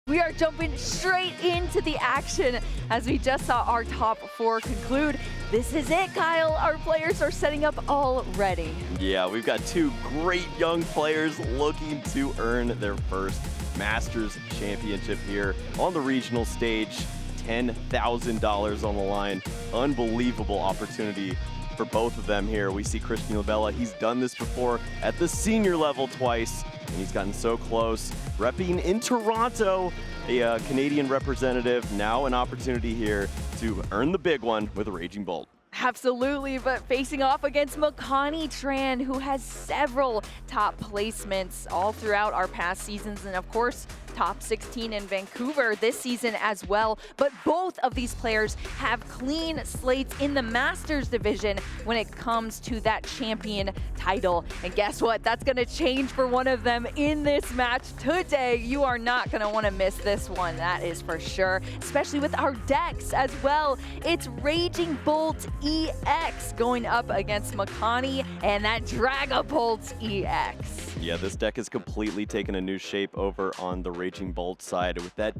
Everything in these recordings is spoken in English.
We are jumping straight into the action as we just saw our top four conclude. This is it, Kyle. Our players are setting up already. Yeah, we've got two great young players looking to earn their first Masters Championship here on the regional stage. $10,000 on the line. Unbelievable opportunity for both of them here. We see Christian Labella. He's done this before at the senior level twice, and he's gotten so close. Repping in Toronto, a Canadian representative. Now an opportunity here to earn the big one with a Raging Bolt. Absolutely, but facing off against Makani Tran, who has several top placements all throughout our past seasons, and of course, top 16 in Vancouver this season as well. But both of these players have clean slates in the Masters division when it comes to that champion title. And guess what? That's going to change for one of them in this match today. You are not going to want to miss this one, that is for sure, especially with our decks as well. It's Raging Bolt EX going up against Makani and that Dragapult EX. Yeah, this deck has completely taken a new shape over on the Raging Bolt side with that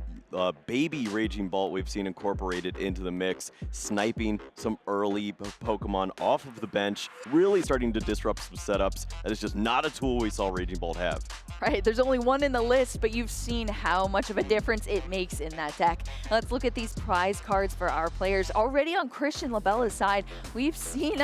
baby Raging Bolt we've seen incorporated into the mix, sniping some early Pokemon off of the bench, really starting to disrupt some setups. That is just not a tool we saw Raging Bolt have. Right, there's only one in the list, but you've seen how much of a difference it makes in that deck. Let's look at these prize cards for our players. Already on Christian Labella's side, we've seen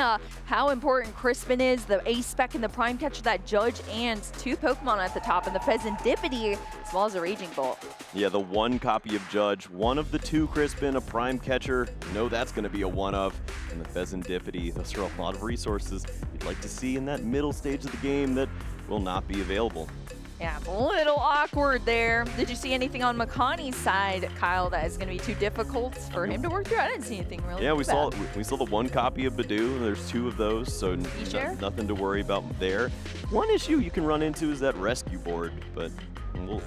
how important Crispin is, the Ace Spec and the Prime Catcher, that Judge, and two Pokemon at the top, and the Pheasantipity, as well as a Raging Bolt. Yeah, the one copy of Judge, one of the two Crispin, a Prime Catcher. You know that's going to be a one of. And the Pheasantipity, those are a lot of resources you'd like to see in that middle stage of the game that will not be available. Yeah, a little awkward there. Did you see anything on Makani's side, Kyle, that is going to be too difficult for him to work through? I didn't see anything really. Yeah, we saw the one copy of Badoo. There's two of those, so nothing to worry about there. One issue you can run into is that rescue board, but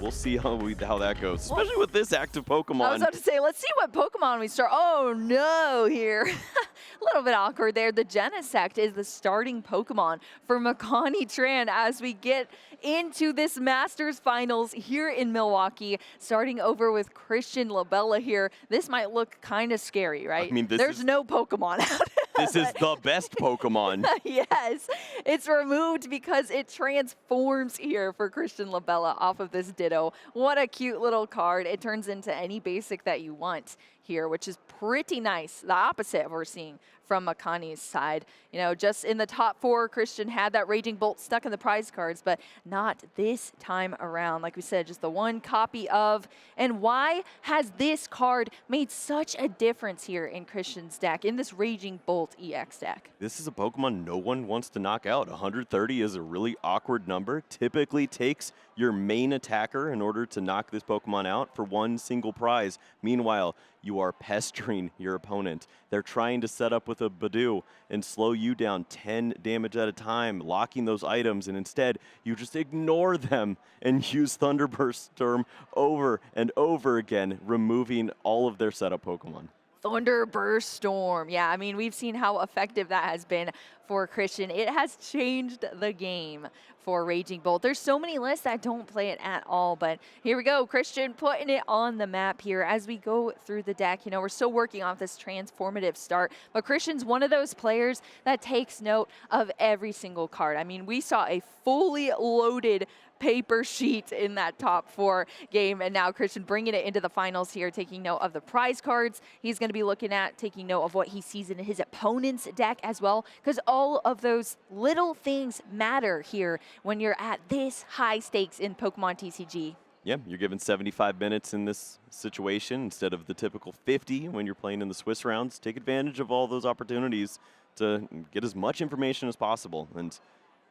we'll see how that goes, especially with this active Pokemon. I was about to say, let's see what Pokemon we start. Oh no, here. A little bit awkward there. The Genesect is the starting Pokemon for Makani Tran as we get into this Masters Finals here in Milwaukee, starting over with Christian Labella here. This might look kind of scary, right? I mean, there's no Pokemon out. This is the best Pokemon. Yes, it's removed because it transforms here for Christian Labella off of this Ditto. What a cute little card. It turns into any basic that you want here, which is pretty nice. The opposite of what we're seeing from Makani's side. You know, just in the top four, Christian had that Raging Bolt stuck in the prize cards, but not this time around. Like we said, just the one copy of. And why has this card made such a difference here in Christian's deck, in this Raging Bolt EX deck? This is a Pokemon no one wants to knock out. 130 is a really awkward number. Typically takes your main attacker in order to knock this Pokemon out for one single prize. Meanwhile, you are pestering your opponent. They're trying to set up with a Badoo and slow you down 10 damage at a time, locking those items, and instead you just ignore them and use Thunderburst Storm over and over again, removing all of their setup Pokemon. Thunderburst Storm. Yeah, I mean, we've seen how effective that has been for Christian. It has changed the game for Raging Bolt. There's so many lists that don't play it at all, but here we go. Christian putting it on the map here as we go through the deck. You know, we're still working off this transformative start, but Christian's one of those players that takes note of every single card. I mean, we saw a fully loaded paper sheet in that top four game, and now Christian bringing it into the finals here, taking note of the prize cards he's going to be looking at, taking note of what he sees in his opponent's deck as well, because all of those little things matter here when you're at this high stakes in Pokemon TCG. Yeah, you're given 75 minutes in this situation instead of the typical 50 when you're playing in the Swiss rounds. Take advantage of all those opportunities to get as much information as possible. And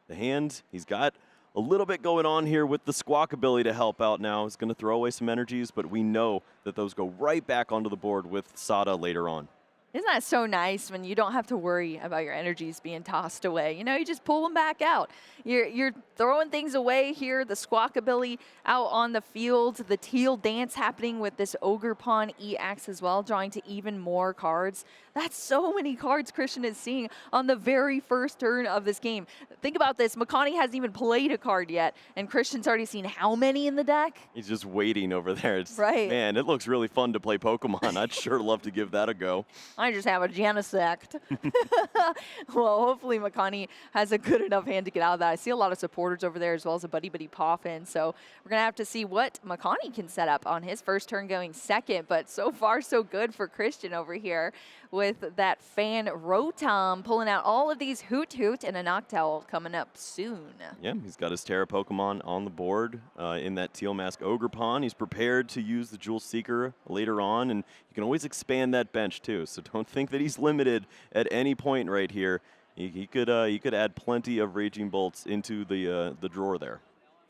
the hand, he's got a little bit going on here with the Squawk ability to help out now. He's going to throw away some energies, but we know that those go right back onto the board with Sada later on. Isn't that so nice when you don't have to worry about your energies being tossed away? You know, you just pull them back out. You're throwing things away here, the Squawkabilly out on the field, the teal dance happening with this Ogre Pawn EX as well, drawing to even more cards. That's so many cards Christian is seeing on the very first turn of this game. Think about this, McConi hasn't even played a card yet, and Christian's already seen how many in the deck? He's just waiting over there. Right. Man, it looks really fun to play Pokemon. I'd sure love to give that a go. I just have a Genesect. Well, hopefully McConi has a good enough hand to get out of that. I see a lot of supporters over there as well as a Buddy Poffin. So we're going to have to see what McConi can set up on his first turn going second. But so far, so good for Christian over here with that fan Rotom pulling out all of these Hoot and a Noctowl coming up soon. Yeah, he's got his Terra Pokemon on the board in that Teal Mask Ogre Pawn. He's prepared to use the Jewel Seeker later on, and you can always expand that bench too. So don't think that he's limited at any point right here. He could add plenty of Raging Bolts into the drawer there.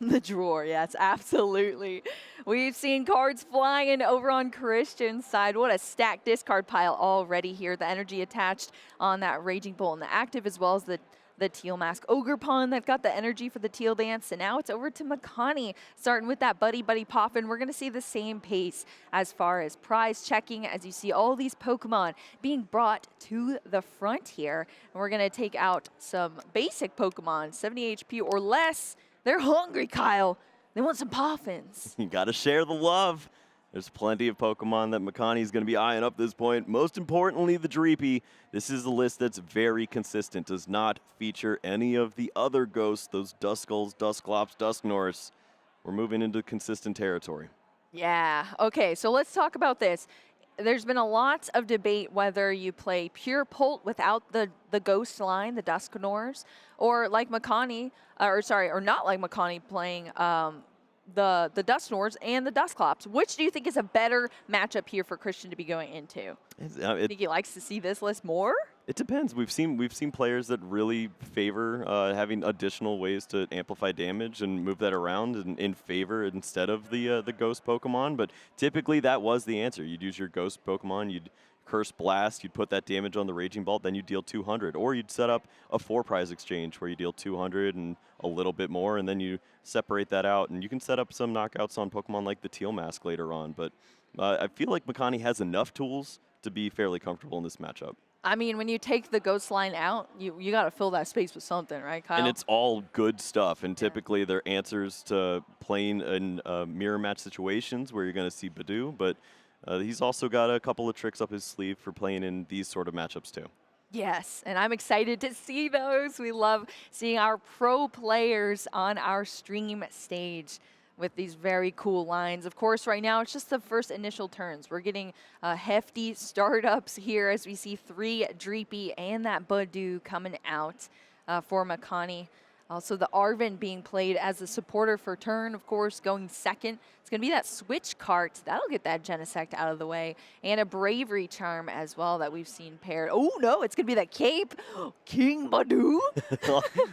The drawer, yes, absolutely. We've seen cards flying over on Christian's side. What a stacked discard pile already here. The energy attached on that Raging Bolt and the active, as well as the Teal Mask Ogre Pawn that got the energy for the Teal Dance. And now it's over to McConi, starting with that Buddy Poffin. We're going to see the same pace as far as prize checking, as you see all these Pokemon being brought to the front here. And we're going to take out some basic Pokemon, 70 HP or less. They're hungry, Kyle. They want some Poffins. You got to share the love. There's plenty of Pokemon that McConi's going to be eyeing up this point. Most importantly, the Dreepy. This is a list that's very consistent. Does not feature any of the other ghosts, those Duskulls, Dusclops, Dusknors. We're moving into consistent territory. Yeah. Okay, so let's talk about this. There's been a lot of debate whether you play pure Pult without the ghost line, the Dusknors, or like McConi, or not like McConi playing the Dusknors and the Dusclops. Which do you think is a better matchup here for Christian to be going into? Think he likes to see this list more? It depends. We've seen players that really favor having additional ways to amplify damage and move that around in favor instead of the ghost Pokemon. But typically that was the answer. You'd use your ghost Pokemon, you'd Curse Blast, you'd put that damage on the Raging Bolt, then you deal 200. Or you'd set up a 4-prize exchange where you deal 200 and a little bit more, and then you separate that out. And you can set up some knockouts on Pokemon like the Teal Mask later on. But I feel like McConi has enough tools to be fairly comfortable in this matchup. I mean, when you take the ghost line out, you got to fill that space with something, right, Kyle? And it's all good stuff. And typically they're answers to playing in mirror match situations where you're going to see Badoo. But he's also got a couple of tricks up his sleeve for playing in these sort of matchups too. Yes, and I'm excited to see those. We love seeing our pro players on our stream stage with these very cool lines. Of course, right now, it's just the first initial turns. We're getting hefty startups here as we see 3 Dreepy and that Badoo coming out for McConi. Also, the Arven being played as a supporter for turn, of course, going second. It's going to be that Switch Cart. That'll get that Genesect out of the way. And a Bravery Charm as well that we've seen paired. Oh, no, it's going to be that Cape. King Badoo.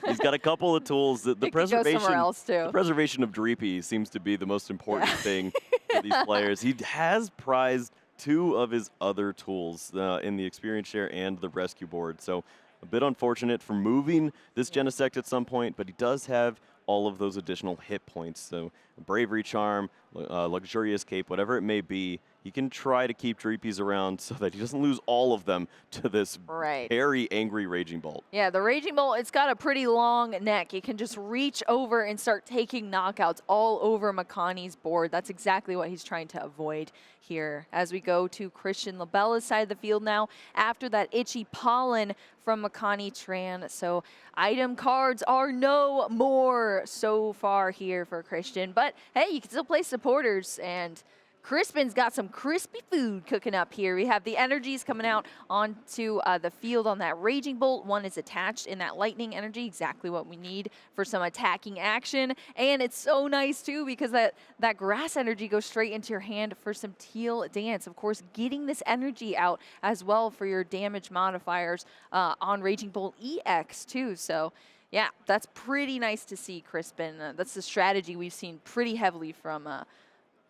He's got a couple of tools. The preservation of Dreepy seems to be the most important thing for these players. He has prized 2 of his other tools in the Experience Share and the Rescue Board. So a bit unfortunate for moving this Genesect at some point, but he does have all of those additional hit points. So Bravery Charm, Luxurious Cape, whatever it may be, he can try to keep Dreepies around so that he doesn't lose all of them to this very angry Raging Bolt. Yeah, the Raging Bolt, it's got a pretty long neck. It can just reach over and start taking knockouts all over McConi's board. That's exactly what he's trying to avoid here as we go to Christian Labella's side of the field now after that Itchy Pollen from Makani Tran. So item cards are no more so far here for Christian. But hey, you can still play supporters, and Crispin's got some crispy food cooking up here. We have the energies coming out onto the field on that Raging Bolt. One is attached in that lightning energy, exactly what we need for some attacking action. And it's so nice too because that grass energy goes straight into your hand for some Teal Dance. Of course, getting this energy out as well for your damage modifiers on Raging Bolt EX too. So yeah, that's pretty nice to see, Crispin. That's the strategy we've seen pretty heavily from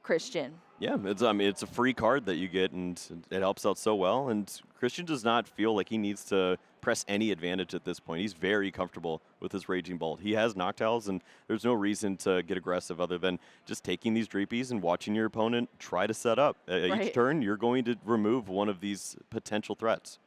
Christian. Yeah, I mean, it's a free card that you get, and it helps out so well. And Christian does not feel like he needs to press any advantage at this point. He's very comfortable with his Raging Bolt. He has Noctiles, and there's no reason to get aggressive other than just taking these Dreepies and watching your opponent try to set up. Each turn, you're going to remove one of these potential threats.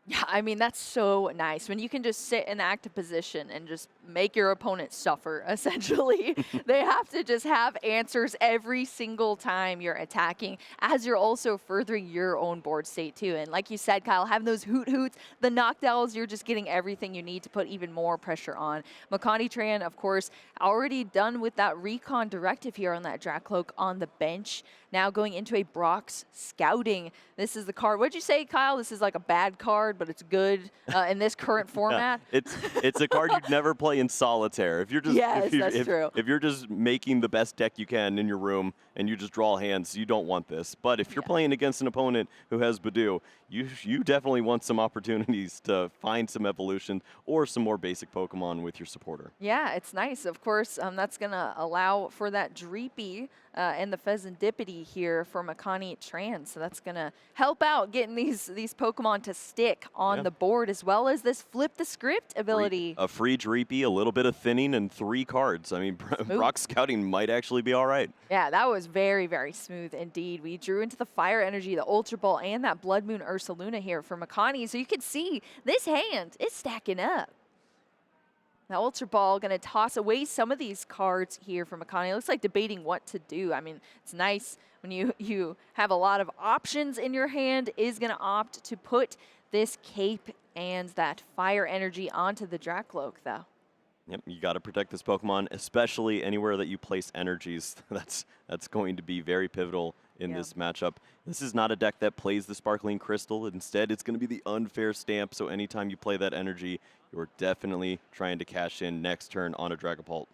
Yeah, I mean, that's so nice when you can just sit in active position and just make your opponent suffer, essentially. They have to just have answers every single time you're attacking, as you're also furthering your own board state, too. And like you said, Kyle, having those hoots, the knockdowns, you're just getting everything you need to put even more pressure on. Makani Tran, of course, already done with that recon directive here on that Dracloak on the bench. Now going into a Brock's Scouting. This is the card. What'd you say, Kyle? This is like a bad card, but it's good in this current format. Yeah, it's a card you'd never play in solitaire. If you're just true. If you're just making the best deck you can in your room and you just draw hands, you don't want this. But if you're playing against an opponent who has Badoo, you definitely want some opportunities to find some evolution or some more basic Pokemon with your supporter. Yeah, it's nice. Of course, that's going to allow for that Dreepy and the Pheasantipity here for Makani Tran. So that's going to help out getting these Pokemon to stick on the board, as well as this flip the script ability. A free Dreepy, a little bit of thinning, and 3 cards. I mean, Brock's Scouting might actually be all right. Yeah, that was very, very smooth indeed. We drew into the Fire Energy, the Ultra Ball, and that Blood Moon Ursaluna here for Makani. So you can see this hand is stacking up. The Ultra Ball going to toss away some of these cards here for Makani. It looks like debating what to do. I mean, it's nice when you have a lot of options in your hand. Is going to opt to put this Cape and that Fire Energy onto the Dracloak, though. Yep, you got to protect this Pokemon, especially anywhere that you place energies. That's going to be very pivotal in this matchup. This is not a deck that plays the Sparkling Crystal. Instead, it's going to be the Unfair Stamp, so anytime you play that energy, you're definitely trying to cash in next turn on a Dragapult.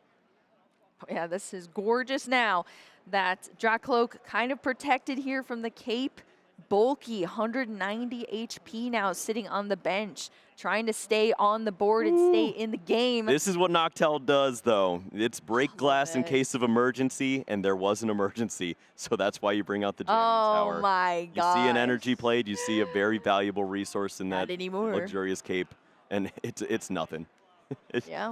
Yeah, this is gorgeous now. That Dracloak kind of protected here from the Cape. Bulky, 190 HP now sitting on the bench, trying to stay on the board and stay in the game. This is what Noctowl does, though. It's break glass in case of emergency, and there was an emergency, so that's why you bring out the Jamming Tower. Oh my god! You see an energy played, you see a very valuable resource in that luxurious Cape, and it's nothing.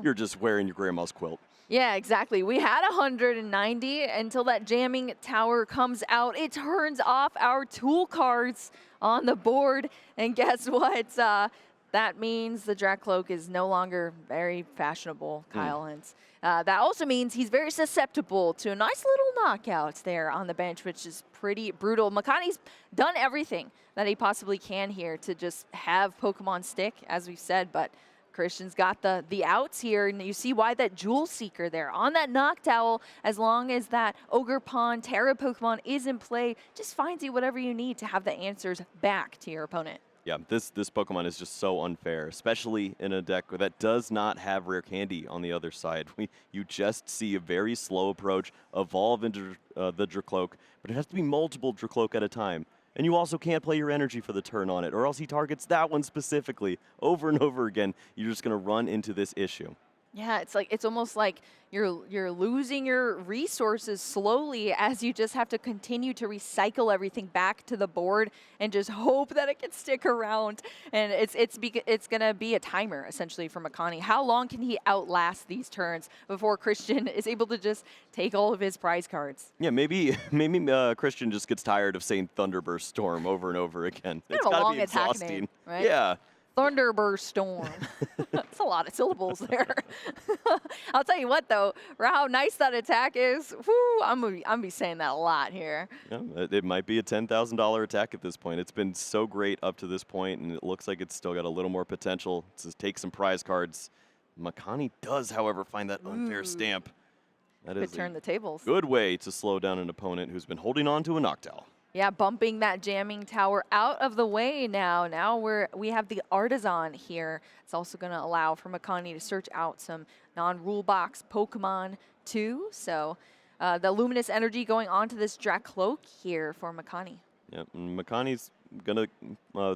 You're just wearing your grandma's quilt. Yeah, exactly. We had 190 until that Jamming Tower comes out. It turns off our tool cards on the board. And guess what? That means the Dracloak is no longer very fashionable, Kyle. And that also means he's very susceptible to a nice little knockouts there on the bench, which is pretty brutal. Makani's done everything that he possibly can here to just have Pokemon stick, as we've said, but Christian's got the outs here, and you see why that Jewel Seeker there on that Noctowl, as long as that Ogre Pond Terra Pokemon is in play, just finds you whatever you need to have the answers back to your opponent. Yeah, this Pokemon is just so unfair, especially in a deck that does not have Rare Candy on the other side. You just see a very slow approach, evolve into the Dracloak, but it has to be multiple Dracloak at a time. And you also can't play your energy for the turn on it, or else he targets that one specifically over and over again. You're just going to run into this issue. Yeah, it's almost like you're losing your resources slowly as you just have to continue to recycle everything back to the board and just hope that it can stick around. And it's gonna be a timer essentially for Makani. How long can he outlast these turns before Christian is able to just take all of his prize cards? Yeah, maybe Christian just gets tired of saying Thunderburst Storm over and over again. It's gotta long be exhausting, name, right? Yeah. Thunderburst Storm. That's a lot of syllables there. I'll tell you what, though, for how nice that attack is, whoo, I'm gonna be saying that a lot here. Yeah, it might be a $10,000 attack at this point. It's been so great up to this point, and it looks like it's still got a little more potential to take some prize cards. Makani does, however, find that Unfair Stamp. That is turn the tables. Good way to slow down an opponent who's been holding on to a Noctowl. Yeah, bumping that Jamming Tower out of the way now. Now we have the Artisan here. It's also going to allow for Makani to search out some non-rule box Pokemon too. So the Luminous Energy going onto this Dracloak here for Makani. Yep, and Makani's gonna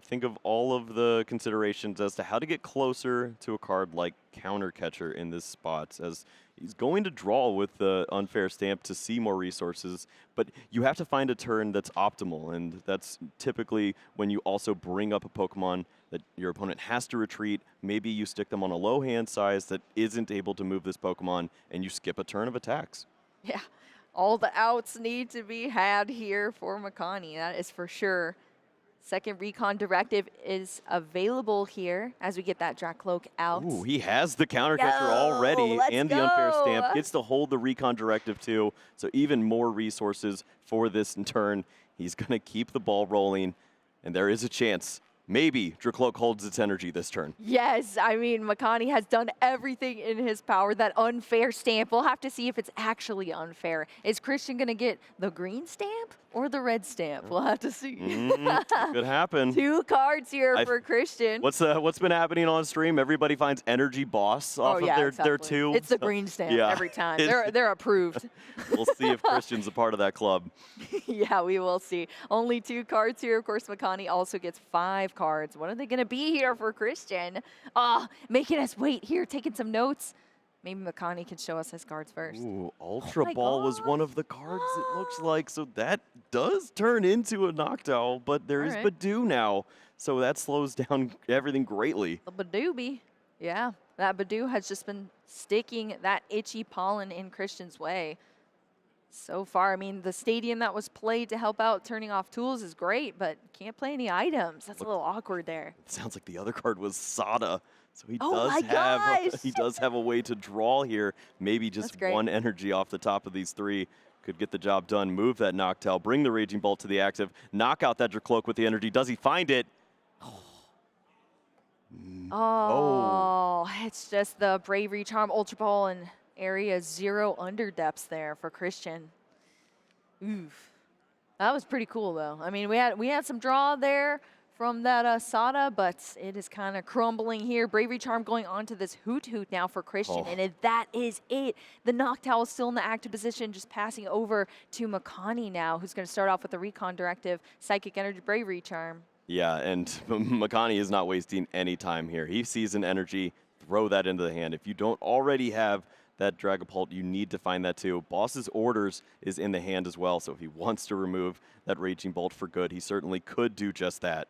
think of all of the considerations as to how to get closer to a card like Counter Catcher in this spot, as he's going to draw with the Unfair Stamp to see more resources, but you have to find a turn that's optimal, and that's typically when you also bring up a Pokemon that your opponent has to retreat. Maybe you stick them on a low hand size that isn't able to move this Pokemon, and you skip a turn of attacks. Yeah, all the outs need to be had here for McConi, that is for sure. Second Recon Directive is available here as we get that Dracloak out. Ooh, he has the Counter Catcher already, and the Unfair Stamp. Gets to hold the Recon Directive too, so even more resources for this turn. He's going to keep the ball rolling, and there is a chance maybe Dracloak holds its energy this turn. Yes, I mean, McConi has done everything in his power. That Unfair Stamp, we'll have to see if it's actually unfair. Is Christian going to get the green stamp or the red stamp? We'll have to see. Could happen. 2 cards here for Christian. What's been happening on stream? Everybody finds Energy Boss off of their 2. It's the green stamp every time. They're approved. We'll see if Christian's a part of that club. Yeah, we will see. Only 2 cards here. Of course, McConi also gets 5 cards. What are they going to be here for Christian? Making us wait here, taking some notes. Maybe McConi can show us his cards first. Ooh, Ultra Ball was one of the cards, it looks like. So that does turn into a Noctowl, but there is Badoo now. So that slows down everything greatly. The Badooby. Yeah, that Badoo has just been sticking that itchy pollen in Christian's way. So far, I mean, the stadium that was played to help out turning off tools is great, but can't play any items. That's a little awkward there. It sounds like the other card was Sada. So he he does have a way to draw here. Maybe just one energy off the top of these 3 could get the job done. Move that Noctowl, bring the Raging Bolt to the active, knock out that Dracloak with the energy. Does he find it? It's just the Bravery Charm, Ultra Ball, and area 0 under depths there for Christian. Oof. That was pretty cool, though. I mean, we had some draw there from that Sada, but it is kind of crumbling here. Bravery Charm going on to this Hoot Hoot now for Christian, and that is it. The Noctowl is still in the active position, just passing over to McConi now, who's going to start off with the Recon Directive, Psychic Energy, Bravery Charm. Yeah, and McConi is not wasting any time here. He sees an energy, throw that into the hand. If you don't already have that Dragapult, you need to find that too. Boss's Orders is in the hand as well, so if he wants to remove that Raging Bolt for good, he certainly could do just that.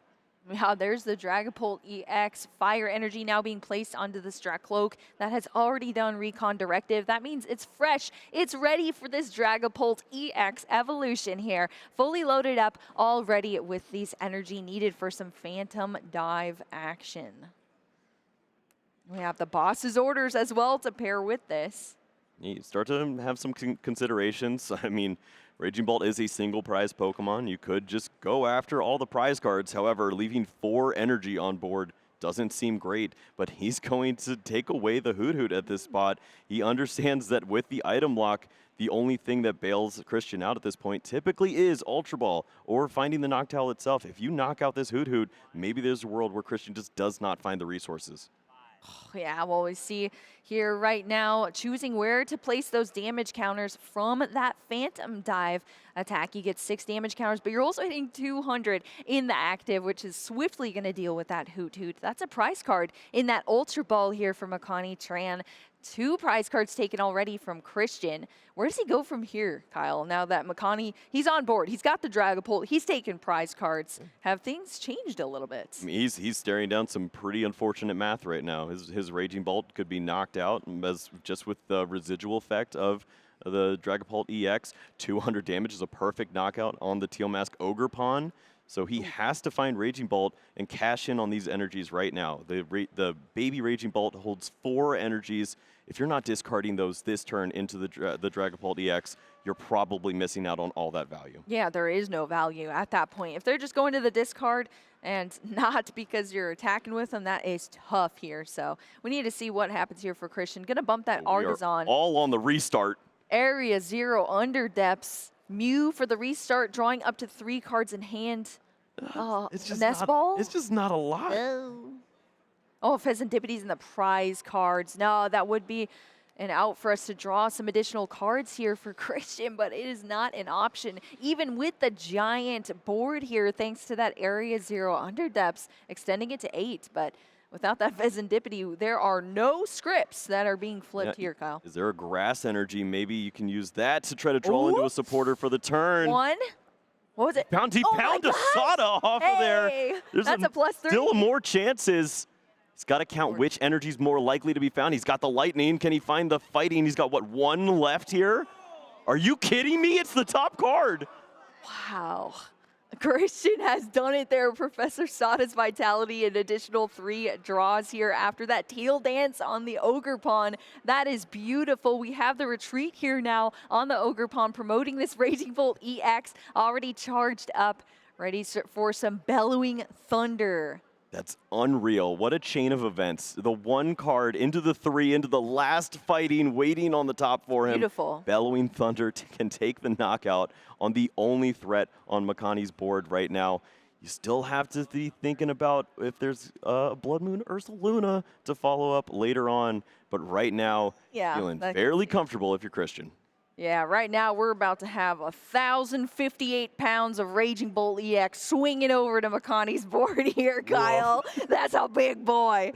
Yeah, there's the Dragapult EX. Fire Energy now being placed onto this Dracloak that has already done Recon Directive. That means it's fresh. It's ready for this Dragapult EX evolution here. Fully loaded up already with these energy needed for some Phantom Dive action. We have the Boss's Orders as well to pair with this. You start to have some considerations. I mean, Raging Bolt is a single prize Pokemon. You could just go after all the prize cards. However, leaving 4 energy on board doesn't seem great, but he's going to take away the Hoot Hoot at this spot. He understands that with the item lock, the only thing that bails Christian out at this point typically is Ultra Ball or finding the Noctowl itself. If you knock out this Hoot Hoot, maybe there's a world where Christian just does not find the resources. Yeah, well, we see here right now choosing where to place those damage counters from that Phantom Dive attack. You get 6 damage counters, but you're also hitting 200 in the active, which is swiftly going to deal with that Hoot Hoot. That's a prize card in that Ultra Ball here for Makani Tran. 2 prize cards taken already from Christian. Where does he go from here, Kyle? Now that McConi, he's on board. He's got the Dragapult. He's taken prize cards. Have things changed a little bit? I mean, he's staring down some pretty unfortunate math right now. His Raging Bolt could be knocked out as just with the residual effect of the Dragapult EX. 200 damage is a perfect knockout on the Teal Mask Ogerpon. So he has to find Raging Bolt and cash in on these energies right now. The baby Raging Bolt holds 4 energies. If you're not discarding those this turn into the Dragapult EX, you're probably missing out on all that value. Yeah, there is no value at that point. If they're just going to the discard and not because you're attacking with them, that is tough here. So we need to see what happens here for Christian. Gonna bump that Artisan. All on the restart. Area 0 under depths. Mew for the restart, drawing up to 3 cards in hand. It's just Nest Ball? It's just not a lot. Oh, Pheasantippity's in the prize cards. No, that would be and out for us to draw some additional cards here for Christian, but it is not an option. Even with the giant board here, thanks to that Area 0 underdepths, extending it to 8. But without that Vezendipity, there are no scripts that are being flipped here, Kyle. Is there a grass energy? Maybe you can use that to try to draw into a supporter for the turn. One. What was it? Pound Asada off of there. There's that's a +3. Still more chances. He's got to count which energy's more likely to be found. He's got the lightning. Can he find the fighting? He's got, what, 1 left here? Are you kidding me? It's the top card. Wow. Christian has done it there. Professor Sada's Vitality, an additional 3 draws here after that tail dance on the Ogre Pawn. That is beautiful. We have the retreat here now on the Ogre Pawn, promoting this Raging Bolt EX, already charged up, ready for some Bellowing Thunder. That's unreal. What a chain of events. The 1 card into the 3, into the last fighting, waiting on the top for him. Beautiful. Bellowing Thunder can take the knockout on the only threat on Makani's board right now. You still have to be thinking about if there's Blood Moon Ursaluna to follow up later on. But right now, feeling fairly comfortable if you're Christian. Yeah, right now we're about to have 1,058 pounds of Raging Bolt EX swinging over to McConi's board here, Kyle. Whoa. That's a big boy.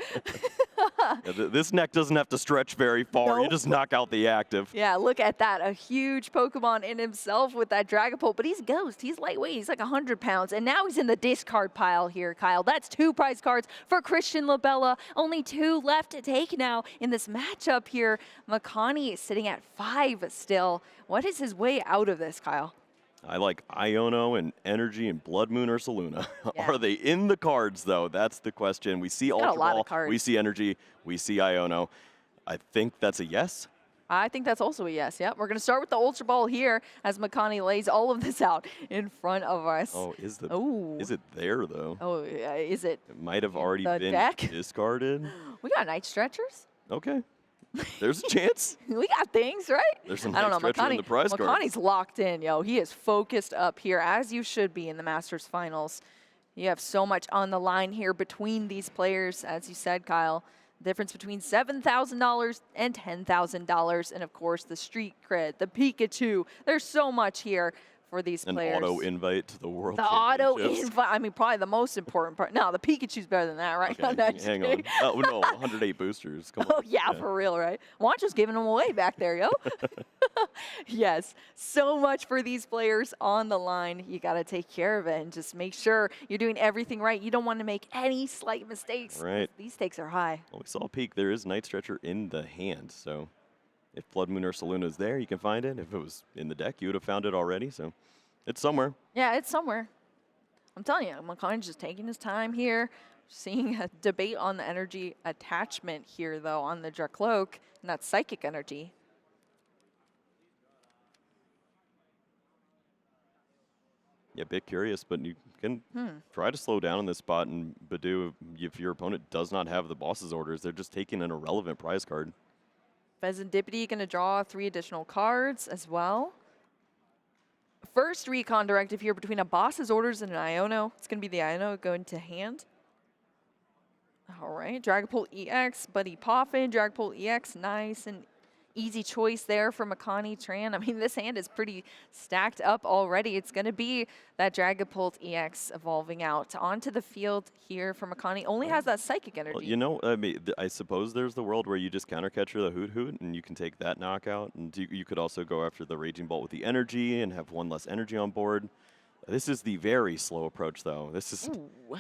This neck doesn't have to stretch very far. Nope. You just knock out the active. Yeah, look at that. A huge Pokemon in himself with that Dragapult, but he's Ghost. He's lightweight. He's like 100 pounds, and now he's in the discard pile here, Kyle. That's 2 prize cards for Christian Labella. Only 2 left to take now in this matchup here. McConi sitting at 5 still. What is his way out of this, Kyle? I like Iono and Energy and Blood Moon Ursaluna. Yeah. Are they in the cards, though? That's the question. We see Ultra Ball, we see Energy, we see Iono. I think that's a yes. I think that's also a yes. Yep. We're going to start with the Ultra Ball here as McConi lays all of this out in front of us. Oh, is it there, though? Oh, is it? It might have already been discarded. We got Night Stretchers. Okay. There's a chance. We got things, right? There's some Night Stretcher in the prize card. McConi's locked in, yo. He is focused up here, as you should be in the Masters Finals. You have so much on the line here between these players, as you said, Kyle. The difference between $7,000 and $10,000, and of course the street cred, the Pikachu. There's so much here for these players. An auto invite to the World Championships. The auto invite, I mean, probably the most important part. No, the Pikachu's better than that, right? Okay, hang on. Oh, no, 108 boosters. Come on. Oh, yeah, for real, right? Wancho's giving them away back there, yo. Yes, so much for these players on the line. You got to take care of it and just make sure you're doing everything right. You don't want to make any slight mistakes. Right. These stakes are high. Well, we saw a peek. There is Night Stretcher in the hand, so if Blood Moon Ursaluna is there, you can find it. If it was in the deck, you would have found it already, so it's somewhere. Yeah, it's somewhere. I'm telling you, McConi's just taking his time here. Seeing a debate on the energy attachment here, though, on the Dracloak, and that's psychic energy. Yeah, a bit curious, but you can try to slow down in this spot, and Badoo, if your opponent does not have the boss's orders, they're just taking an irrelevant prize card. Vezendipity going to draw 3 additional cards as well. First recon directive here between a boss's orders and an Iono. It's going to be the Iono going to hand. All right, Dragapult EX, Buddy Poffin, Dragapult EX, nice and easy choice there for Makani Tran. I mean, this hand is pretty stacked up already. It's going to be that Dragapult EX evolving out onto the field here for Makani. Only has that psychic energy. Well, you know, I mean, I suppose there's the world where you just counter catcher the Hoot Hoot and you can take that knockout. And you could also go after the Raging Bolt with the energy and have 1 less energy on board. This is the very slow approach, though. This is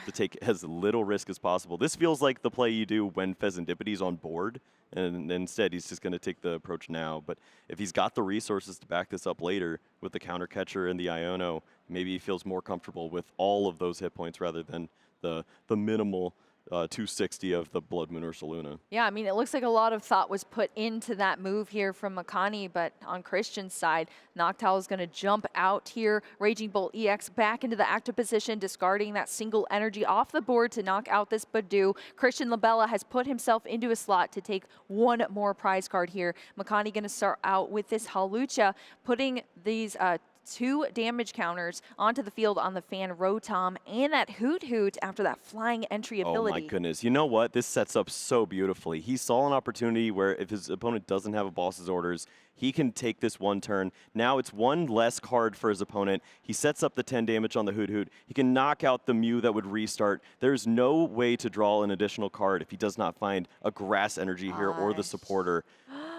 to take as little risk as possible. This feels like the play you do when Vezendipity's on board, and instead he's just going to take the approach now. But if he's got the resources to back this up later with the counter catcher and the Iono, maybe he feels more comfortable with all of those hit points rather than the minimal 260 of the Blood Moon Ursaluna. Yeah, I mean, it looks like a lot of thought was put into that move here from Makani, but on Christian's side, Noctowl is going to jump out here. Raging Bolt EX back into the active position, discarding that single energy off the board to knock out this Badoo. Christian Labella has put himself into a slot to take 1 more prize card here. Makani going to start out with this Halucha, putting these 2 damage counters onto the field on the Fan Rotom and that Hoot Hoot after that flying entry ability. Oh my goodness. You know what? This sets up so beautifully. He saw an opportunity where if his opponent doesn't have a boss's orders, he can take this one turn. Now it's one less card for his opponent. He sets up the 10 damage on the Hoot Hoot. He can knock out the Mew that would restart. There's no way to draw an additional card if he does not find a grass energy here or the supporter.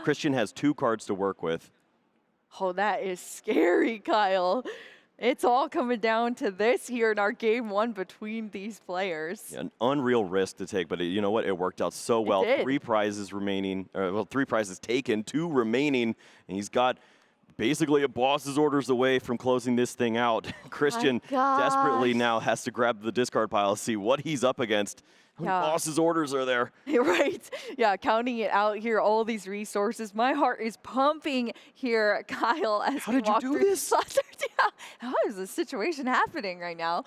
Christian has 2 cards to work with. Oh, that is scary, Kyle. It's all coming down to this here in our game 1 between these players. Yeah, an unreal risk to take, but you know what? It worked out so well. 3 prizes remaining, well, 3 prizes taken, 2 remaining, and he's got basically a boss's orders away from closing this thing out. Christian desperately now has to grab the discard pile, see what he's up against. How many boss's orders are there? Right. Yeah, counting it out here, all these resources. My heart is pumping here, Kyle, as How we did you walk do through this? Yeah. How is this situation happening right now?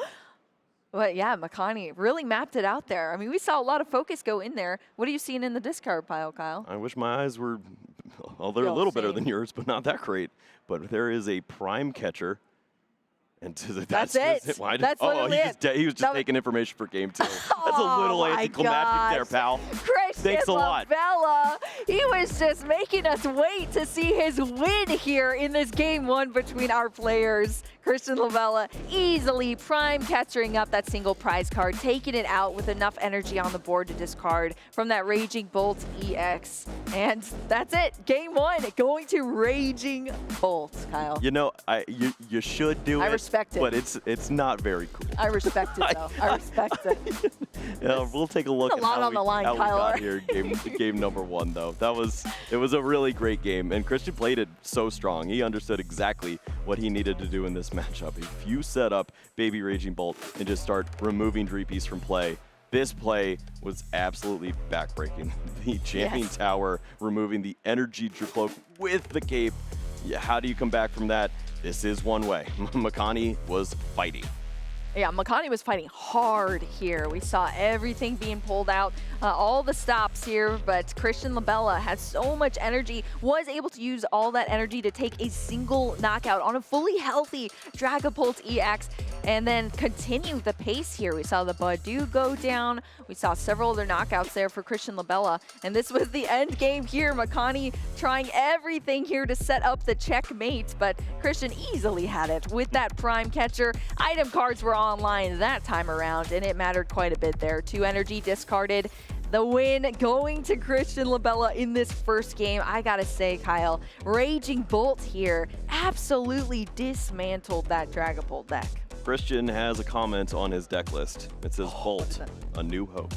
But yeah, McConi really mapped it out there. I mean, we saw a lot of focus go in there. What are you seeing in the discard pile, Kyle? I wish my eyes were, well, they're a little better than yours, but not that great. But there is a prime catcher. And that's it. That's literally it. He was just taking information for game 2. That's a little anticlimactic there, pal. Thanks a lot. Labella, he was just making us wait to see his win here in this game 1 between our players. Christian Labella easily prime catching up that single prize card, taking it out with enough energy on the board to discard from that Raging Bolt EX. And that's it. Game 1 going to Raging Bolt, Kyle. You know, you should do it. I respect it. But it's not very cool. I respect it, though. I respect it. Yeah, we'll take a look at how we got here. Game number 1, though. It was a really great game, and Christian played it so strong. He understood exactly what he needed to do in this matchup. If you set up Baby Raging Bolt and just start removing Dreepies from play, this play was absolutely backbreaking. The Champion Tower removing the Energy Cloak with the cape. Yeah, how do you come back from that? This is one way. McConi was fighting. Yeah, McConi was fighting hard here. We saw everything being pulled out, all the stops here, but Christian Labella had so much energy, was able to use all that energy to take a single knockout on a fully healthy Dragapult EX and then continue the pace here. We saw the Badu go down. We saw several other knockouts there for Christian Labella, and this was the end game here. McConi trying everything here to set up the checkmate, but Christian easily had it with that prime catcher. Item cards were online that time around, and it mattered quite a bit there. 2 energy discarded. The win going to Christian Labella in this first game. I gotta say, Kyle, Raging Bolt here absolutely dismantled that Dragapult deck. Christian has a comment on his deck list. It says, Bolt, a new hope.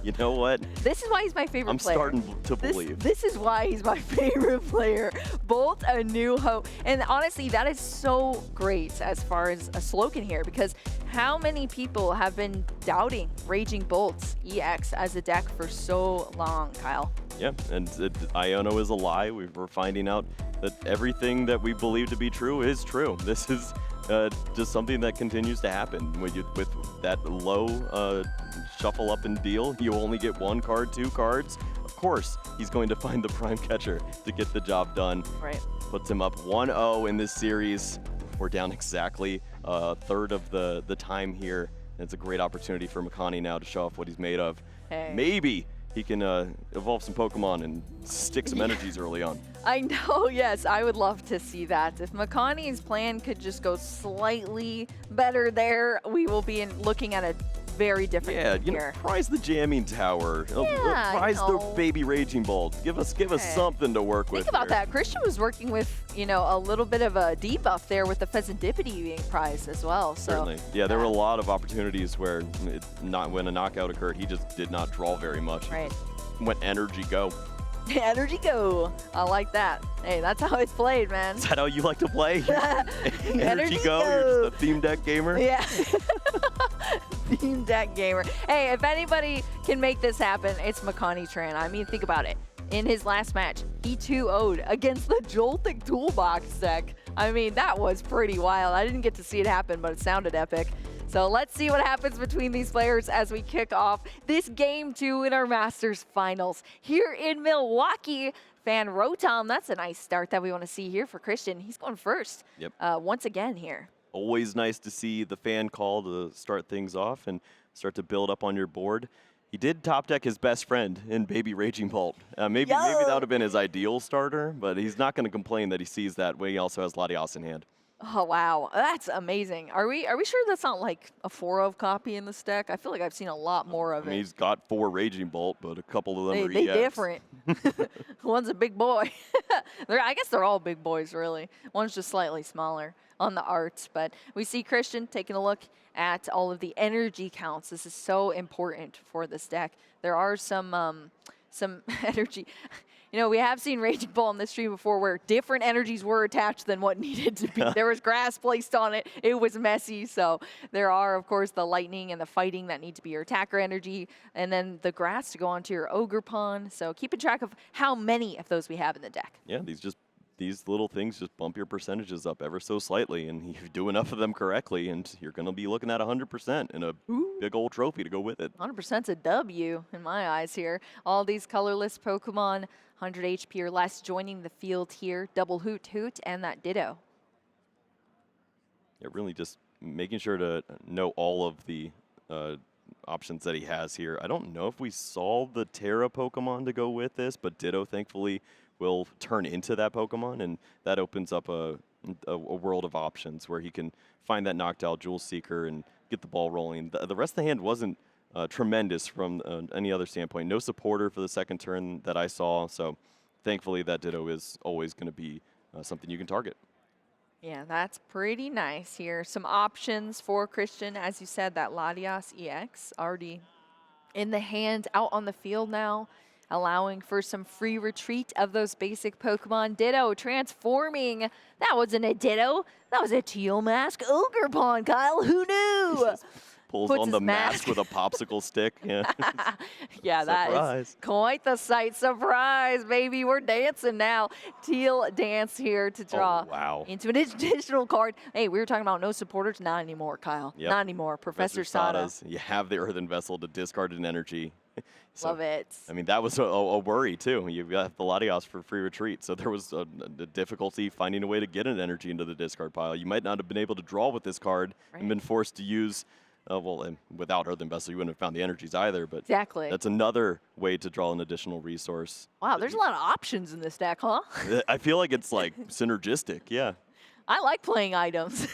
You know what? This is why he's my favorite player. I'm starting to believe. This is why he's my favorite player. Bolt, a new hope. And honestly, that is so great as far as a slogan here, because how many people have been doubting Raging Bolt's EX as a deck for so long, Kyle? Yeah, and Iono is a lie. We're finding out that everything that we believe to be true is true. This is just something that continues to happen. With that low shuffle up and deal, you only get 1 card, 2 cards. Of course, he's going to find the prime catcher to get the job done. Right. Puts him up 1-0 in this series. We're down exactly a third of the time here. And it's a great opportunity for McConi now to show off what he's made of. Hey. Maybe he can evolve some Pokemon and stick some energies early on. I know, yes, I would love to see that. If McConi's plan could just go slightly better there, we will be looking at a very different game here. Prize the Jamming Tower. Prize the Baby Raging Bolt. Give us something to work with. Think about that. Christian was working with, a little bit of a debuff there with the Pheasantipity being prized as well. So, certainly. Yeah, there were a lot of opportunities where when a knockout occurred, he just did not draw very much. Right. Went Energy Go. Energy Go. I like that. Hey, that's how it's played, man. Is that how you like to play? Energy Go? You're just a theme deck gamer? Yeah. Theme deck gamer. Hey, if anybody can make this happen, it's Makani Tran. I mean, think about it. In his last match, he 2-0'd against the Joltik Toolbox deck. I mean, that was pretty wild. I didn't get to see it happen, but it sounded epic. So let's see what happens between these players as we kick off this game 2 in our Masters Finals here in Milwaukee. Fan Rotom. That's a nice start that we want to see here for Christian. He's going first once again here. Always nice to see the fan call to start things off and start to build up on your board. He did top deck his best friend in Baby Raging Bolt. Maybe that would have been his ideal starter, but he's not going to complain that he sees that when he also has Latias in hand. Oh, wow. That's amazing. Are we sure that's not like a 4-of copy in this deck? I feel like I've seen a lot more of it. He's got 4 Raging Bolt, but a couple of them are They EX. different. One's a big boy. I guess they're all big boys, really. One's just slightly smaller on the arts. But we see Christian taking a look at all of the energy counts. This is so important for this deck. There are some energy. You know, we have seen Raging Bull on this stream before where different energies were attached than what needed to be. There was grass placed on it. It was messy. So there are, of course, the lightning and the fighting that need to be your attacker energy, and then the grass to go onto your ogre pawn. So keeping track of how many of those we have in the deck. Yeah, these little things just bump your percentages up ever so slightly, and you do enough of them correctly, and you're going to be looking at 100% and a big old trophy to go with it. 100%'s a W in my eyes here. All these colorless Pokemon, 100 HP or less, joining the field here. Double Hoot, and that Ditto. Yeah, really just making sure to know all of the options that he has here. I don't know if we saw the Terra Pokemon to go with this, but Ditto, thankfully, will turn into that Pokemon, and that opens up a world of options where he can find that knocked out Jewel Seeker and get the ball rolling. The rest of the hand wasn't tremendous from any other standpoint. No supporter for the second turn that I saw, so thankfully that Ditto is always going to be something you can target. Yeah, that's pretty nice here. Some options for Christian. As you said, that Latias EX already in the hand, out on the field now, allowing for some free retreat of those basic Pokemon. Ditto transforming. That wasn't a Ditto. That was a Teal Mask Ogre Pawn, Kyle. Who knew? Pulls on the mask with a popsicle stick. Yeah, yeah, that is quite the sight. Surprise, baby. We're dancing now. Teal dance here to draw into an additional card. Hey, we were talking about no supporters. Not anymore, Kyle. Yep. Not anymore. Professor Sada. You have the Earthen Vessel to discard an energy. So, love it. I mean, that was a worry, too. You've got the Latias for free retreat, so there was a difficulty finding a way to get an energy into the discard pile. You might not have been able to draw with this card and been forced to use, and without Earthen Vessel, you wouldn't have found the energies either, but that's another way to draw an additional resource. Wow, there's a lot of options in this deck, huh? I feel like it's like synergistic, yeah. I like playing items.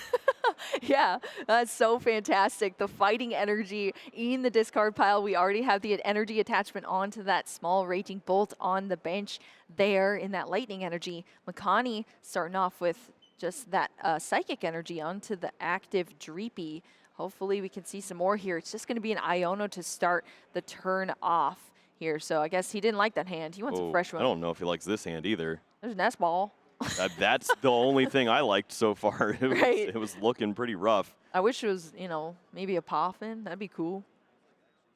Yeah, that's so fantastic. The fighting energy in the discard pile. We already have the energy attachment onto that small Raging Bolt on the bench there in that lightning energy. McConi starting off with just that psychic energy onto the active Dreepy. Hopefully we can see some more here. It's just going to be an Iono to start the turn off here. So I guess he didn't like that hand. He wants a fresh one. I don't know if he likes this hand either. There's an S-ball. That's the only thing I liked so far. It was looking pretty rough. I wish it was, maybe a Poffin. That'd be cool.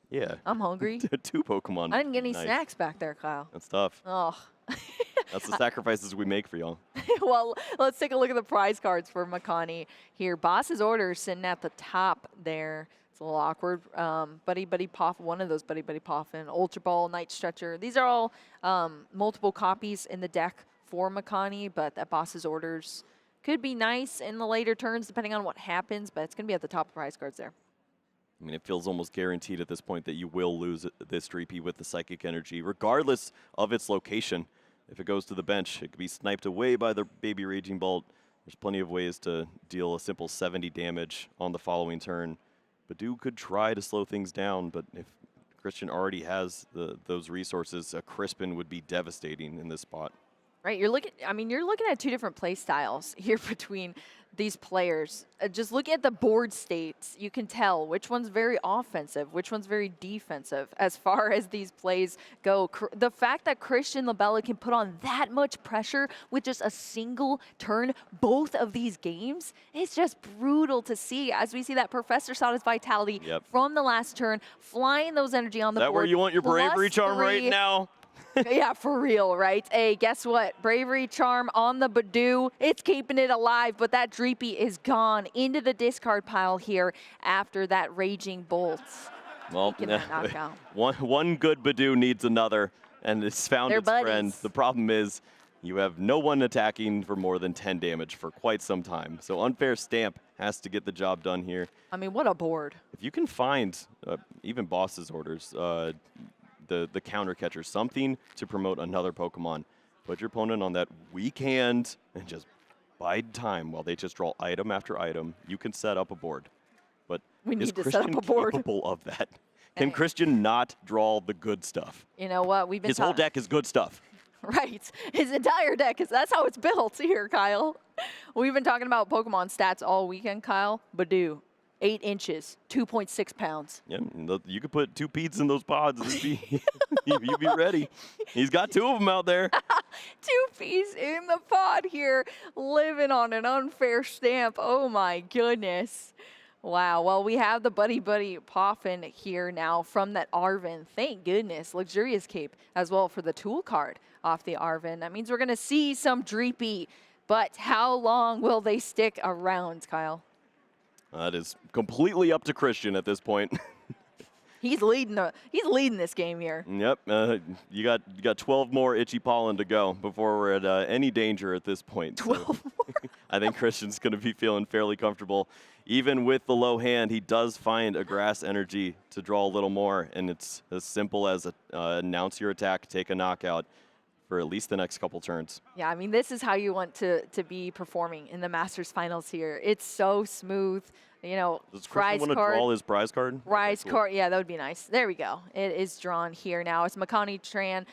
Yeah. I'm hungry. 2 Pokemon. I didn't get any snacks back there, Kyle. That's tough. Oh. That's the sacrifices we make for y'all. Well, let's take a look at the prize cards for McConi here. Boss's Order sitting at the top there. It's a little awkward. Buddy Poffin, one of those Buddy Poffin, Ultra Ball, Night Stretcher. These are all multiple copies in the deck for McConi, but that Boss's Orders could be nice in the later turns depending on what happens, but it's going to be at the top of prize cards there. I mean, it feels almost guaranteed at this point that you will lose this Dreepy with the Psychic Energy, regardless of its location. If it goes to the bench, it could be sniped away by the Baby Raging Bolt. There's plenty of ways to deal a simple 70 damage on the following turn. Badu could try to slow things down, but if Christian already has those resources, a Crispin would be devastating in this spot. Right, you're looking at 2 different play styles here between these players. Just looking at the board states, you can tell which one's very offensive, which one's very defensive as far as these plays go. The fact that Christian Labella can put on that much pressure with just a single turn, both of these games, it's just brutal to see as we see that Professor Sada's Vitality from the last turn, flying those energy on the board. Is that where you want your Bravery Charm right now? Yeah, for real, right? Hey, guess what? Bravery Charm on the Badu. It's keeping it alive, but that Dreepy is gone into the discard pile here after that Raging Bolt. Well, one good Badu needs another. and it's found They're its friend. buddies. The problem is you have no one attacking for more than 10 damage for quite some time. So Unfair Stamp has to get the job done here. I mean, what a board. If you can find even boss's orders, the counter catcher, something to promote another Pokemon, put your opponent on that weak hand and just bide time while they just draw item after item. You can set up a board. But We is need to Christian set up a board. capable of that? Can Hey. Christian not draw the good stuff? You know what? We've been His whole deck is good stuff. Right. His entire deck, that's how it's built here, Kyle. We've been talking about Pokemon stats all weekend, Kyle. Badoo, 8 inches, 2.6 pounds. Yeah, you could put 2 Pete's in those pods. You'd be ready. He's got 2 of them out there. 2 P's in the pod here, living on an Unfair Stamp. Oh my goodness. Wow. Well, we have the Buddy Poffin here now from that Arven. Thank goodness. Luxurious Cape as well for the tool card off the Arven. That means we're going to see some Dreepy. But how long will they stick around, Kyle? That is completely up to Christian at this point. He's leading this game here. Yep. You got 12 more Itchy Pollen to go before we're at any danger at this point. 12 more. I think Christian's going to be feeling fairly comfortable. Even with the low hand, he does find a Grass Energy to draw a little more, and it's as simple as announce your attack, take a knockout for at least the next couple turns. Yeah, I mean, this is how you want to be performing in the Masters Finals here. It's so smooth. You know, Does prize Christian want to card. draw his prize card? Prize Okay, cool. card, yeah, that would be nice. There we go. It is drawn here now as Makani Tran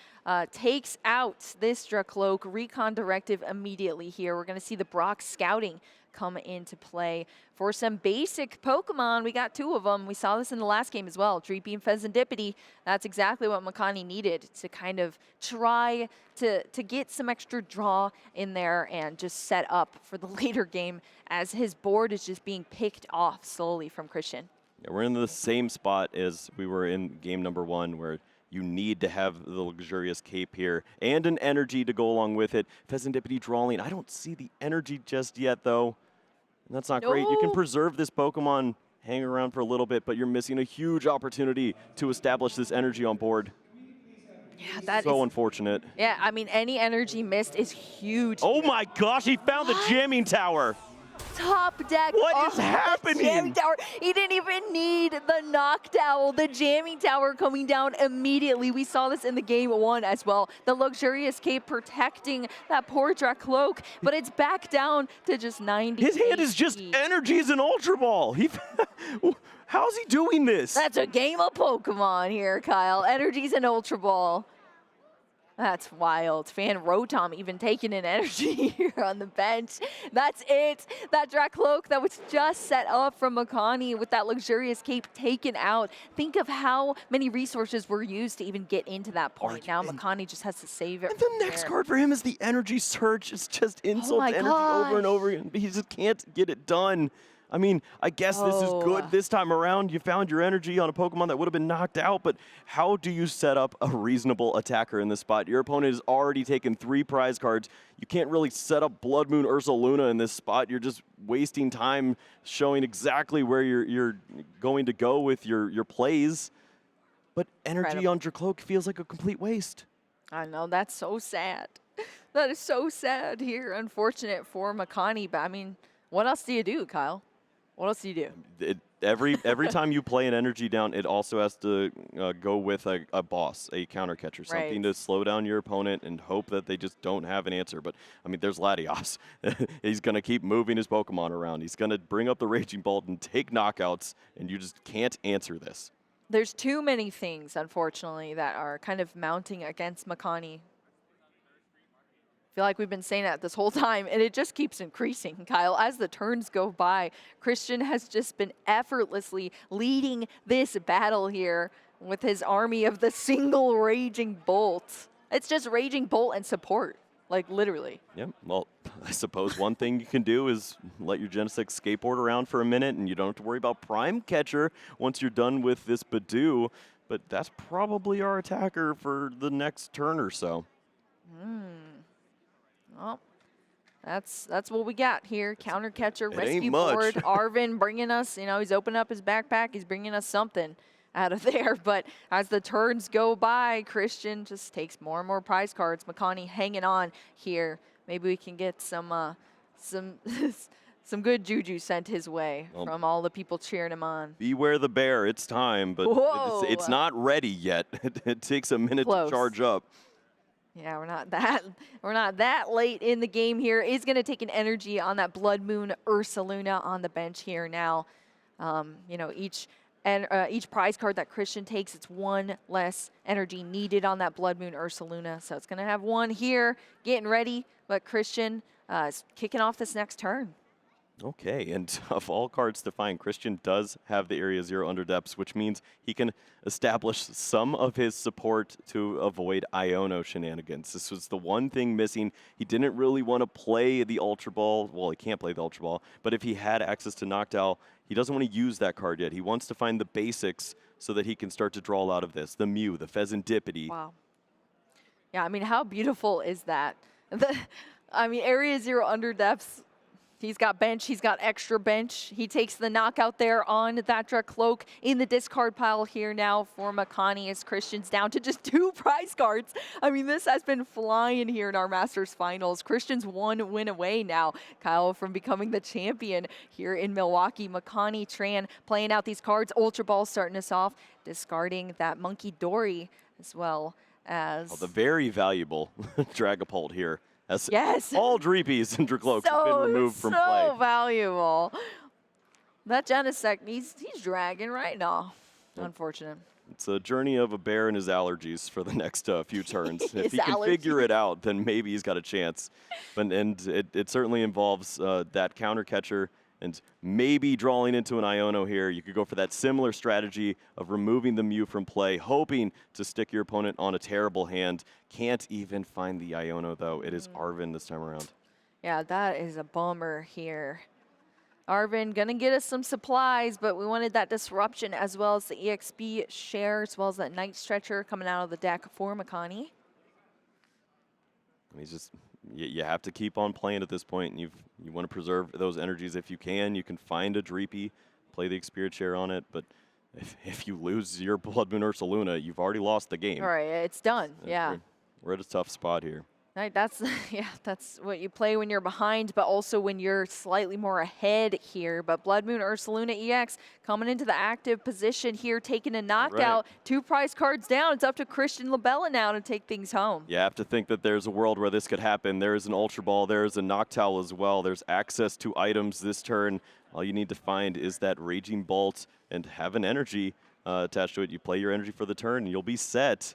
takes out this Dracloak. Recon Directive immediately here. We're going to see the Brock Scouting come into play for some basic Pokemon. We got 2 of them. We saw this in the last game as well. Dreepy and Fezandipity. That's exactly what Makani needed to kind of try to get some extra draw in there and just set up for the later game as his board is just being picked off slowly from Christian. Yeah, we're in the same spot as we were in game number 1, where you need to have the Luxurious Cape here and an energy to go along with it. Fezandipity drawing. I don't see the energy just yet, though. And that's not great. You can No. preserve this Pokemon, hang around for a little bit, but you're missing a huge opportunity to establish this energy on board. Yeah, that So is. unfortunate. Yeah, I mean, any energy missed is huge. Oh my gosh, he found the jamming tower. Top deck. What is the happening? Jamming tower. He didn't even need the knockdown. The jamming tower coming down immediately. We saw this in the game 1 as well. The Luxurious Cape protecting that poor Dracloak, but it's back down to just 90. His hand is just HP. energies and Ultra Ball. How's he doing this? That's a game of Pokemon here, Kyle. Energies and Ultra Ball. That's wild. Fan Rotom even taking an energy here on the bench. That's it. That Dracloak that was just set up from Makani with that Luxurious Cape taken out. Think of how many resources were used to even get into that point. Now Makani just has to save it. And the next card for him is the Energy Surge. It's just insult my energy over and gosh. over again. He just can't get it done. I mean, I guess this is good this time around. You found your energy on a Pokemon that would have been knocked out, but how do you set up a reasonable attacker in this spot? Your opponent has already taken 3 prize cards. You can't really set up Blood Moon Ursaluna in this spot. You're just wasting time showing exactly where you're going to go with your plays. But energy on Dracloak feels like a complete waste. I know, that's so sad. That is so sad here. Unfortunate for Makani, but I mean, what else do you do, Kyle? What else do you do? Every time you play an energy down, it also has to go with a boss, a counter catcher, something to slow down your opponent and hope that they just don't have an answer. But, I mean, there's Latios. He's going to keep moving his Pokemon around. He's going to bring up the Raging Bolt and take knockouts, and you just can't answer this. There's too many things, unfortunately, that are kind of mounting against Makani. I feel like we've been saying that this whole time, and it just keeps increasing, Kyle. As the turns go by, Christian has just been effortlessly leading this battle here with his army of the single Raging Bolt. It's just Raging Bolt and support, like literally. Yeah, well, I suppose one thing you can do is let your Genesect skateboard around for a minute, and you don't have to worry about Prime Catcher once you're done with this Badoo. But that's probably our attacker for the next turn or so. Well, that's what we got here. Counter catcher, It rescue ain't much. board. Arven bringing us, he's opening up his backpack. He's bringing us something out of there. But as the turns go by, Christian just takes more and more prize cards. McConi hanging on here. Maybe we can get some some good juju sent his way from all the people cheering him on. Beware the bear. It's time, but it's not ready yet. It takes a minute to charge up. Yeah, we're not that late in the game here. Is going to take an energy on that Blood Moon Ursaluna on the bench here now. You know, each prize card that Christian takes, it's one less energy needed on that Blood Moon Ursaluna. So it's going to have one here, getting ready. But Christian is kicking off this next turn. Okay, and of all cards to find, Christian does have the Area 0 Underdepths, which means he can establish some of his support to avoid Iono shenanigans. This was the one thing missing. He didn't really want to play the Ultra Ball. Well, he can't play the Ultra Ball, but if he had access to Noctowl, he doesn't want to use that card yet. He wants to find the basics so that he can start to draw out of this. The Mew, the Pheasantipity. Wow. Yeah, I mean, how beautiful is that? I mean, Area 0 Underdepths. He's got bench, he's got extra bench. He takes the knockout there on that Cloak in the discard pile here now for McConi as Christian's down to just 2 prize cards. I mean, this has been flying here in our Masters Finals. Christian's 1 win away now, Kyle, from becoming the champion here in Milwaukee. Makani Tran playing out these cards. Ultra Ball starting us off, discarding that Monkey Dory as well as... the very valuable Dragapult here. As yes. All Dreepies and Dracloaks have been removed from play. So valuable. That Genesect, he's dragging right now. Yep. Unfortunate. It's a journey of a bear and his allergies for the next few turns. If he can figure it out, then maybe he's got a chance. And it certainly involves that counter catcher and maybe drawing into an Iono here. You could go for that similar strategy of removing the Mew from play, hoping to stick your opponent on a terrible hand. Can't even find the Iono, though. It is Arvin this time around. Yeah, that is a bummer here. Arvin gonna get us some supplies, but we wanted that disruption as well as the EXP share, as well as that Night Stretcher coming out of the deck for McConi. He's just... You have to keep on playing at this point, and you want to preserve those energies if you can. You can find a Dreepy, play the Experience Share on it, but if you lose your Blood Moon Ursaluna, you've already lost the game. All right, it's done. Yeah. We're at a tough spot here. Right, that's what you play when you're behind, but also when you're slightly more ahead here. But Blood Moon Ursaluna EX coming into the active position here, taking a knockout. Right. 2 prize cards down. It's up to Christian Labella now to take things home. You have to think that there's a world where this could happen. There is an Ultra Ball. There is a Noctowl as well. There's access to items this turn. All you need to find is that Raging Bolt and have an energy attached to it. You play your energy for the turn, and you'll be set.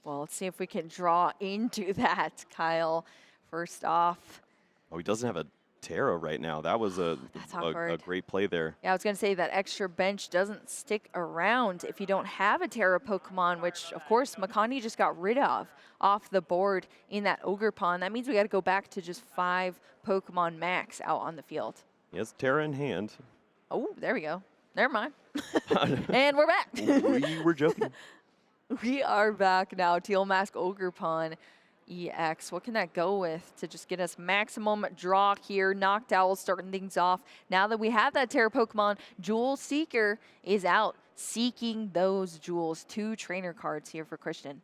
Well, let's see if we can draw into that, Kyle. First off. Oh, he doesn't have a Terra right now. That was a great play there. Yeah, I was going to say that extra bench doesn't stick around if you don't have a Terra Pokemon, which, of course, McConi just got rid of off the board in that Ogre Pond. That means we got to go back to just 5 Pokemon max out on the field. He has Terra in hand. Oh, there we go. Never mind. And we're back. We were joking. We are back now. Teal Mask Ogre Pond EX. What can that go with to just get us maximum draw here? Noctowl starting things off. Now that we have that Terra Pokemon, Jewel Seeker is out seeking those jewels. 2 trainer cards here for Christian.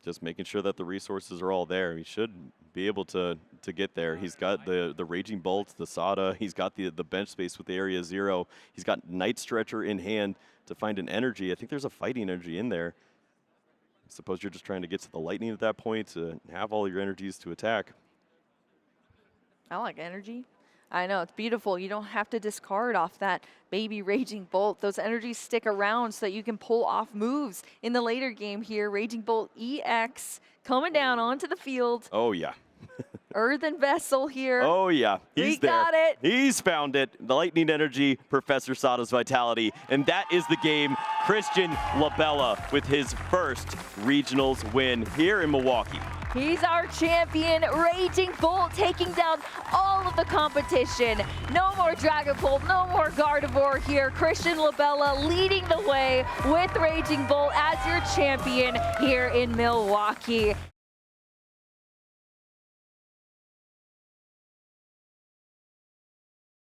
Just making sure that the resources are all there. He should be able to get there. He's got the Raging Bolt, the Sada. He's got the bench space with the Area 0. He's got Night Stretcher in hand to find an energy. I think there's a fighting energy in there. I suppose you're just trying to get to the lightning at that point to have all your energies to attack. I like energy. I know, it's beautiful. You don't have to discard off that baby Raging Bolt. Those energies stick around so that you can pull off moves in the later game here. Raging Bolt EX coming down onto the field. Oh, yeah. Earthen Vessel here. Oh, yeah. He's there. Got it. He's found it. The Lightning Energy, Professor Sada's Vitality. And that is the game. Christian Labella with his first Regionals win here in Milwaukee. He's our champion. Raging Bolt taking down all of the competition. No more Dragapult, no more Gardevoir here. Christian Labella leading the way with Raging Bolt as your champion here in Milwaukee.